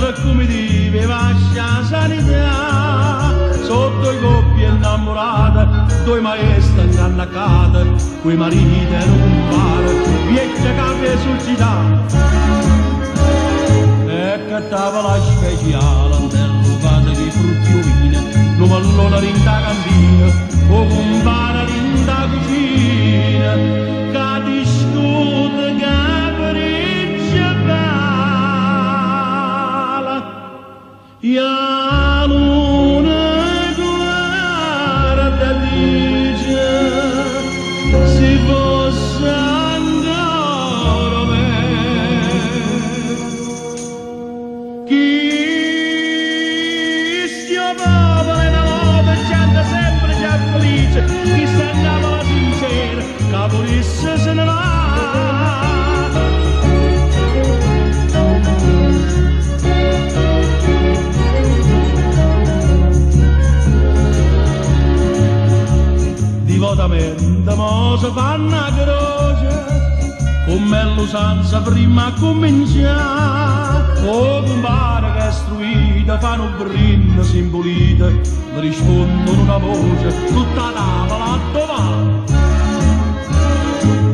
tre comitive vascia sanità, sotto i coppie innamorate, due maestre ingannacate, quei mariti erano un bar, vecchia capi suscitati. E cattava la speciale, interrogata di frutti ovine, l'umallone rinda cantina, o compare rinda cucina, che discute capriccia bella. La luna guarda dice, si fosse ancora me. Chi stia popolo e la moda canta sempre già felice, chi sta andava la sincera, che purisse se ne va. Divotamente mo si fanno una croce, come l'usanza prima a cominciare. Oh compare che è istruita, fanno un brinno simbolita, mi rispondono una voce, tutta la tavola a dov'è?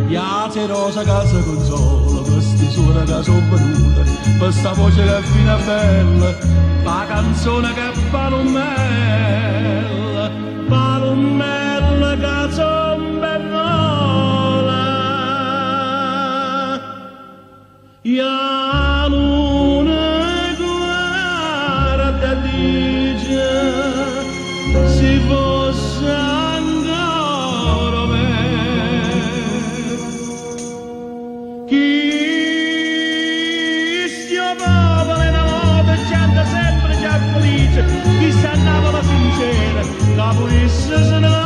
Piazza rosa che si consola, queste suore che sono venute, questa voce che è fine bella, la canzone che è palomella, palomella che son bennola. La luna guarda dice, si fosse ancora me. Chi stia popolo e la moda canta sempre già felice, chi sta andava la sincera, la purisse se ne va.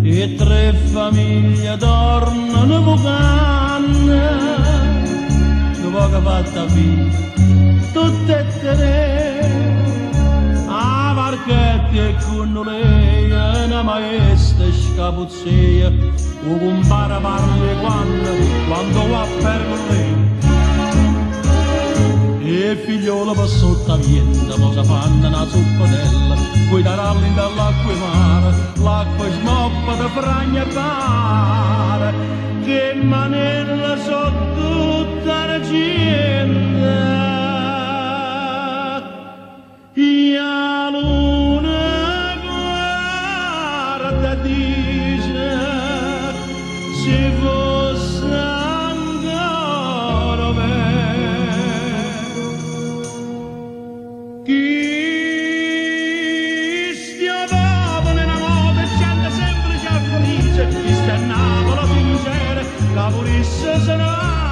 E tre famiglie tornano vocando, dopo che fatta vita, tutte e tre, a Varchetti e con lei, una maestra scapuzzia, o compare parli quando va per lei. E figliolo per sotto vienta, mo si fanno una zuppatella, coi taralli dall'acqua e mare, l'acqua smoppa da fragna e pare, che manella so tutta la gente. La luna guarda dice, si fosse ancora me. Chi stia popolo e la moda canta sempre già felice, chi sta a Napoli sincera, la purisse se ne va.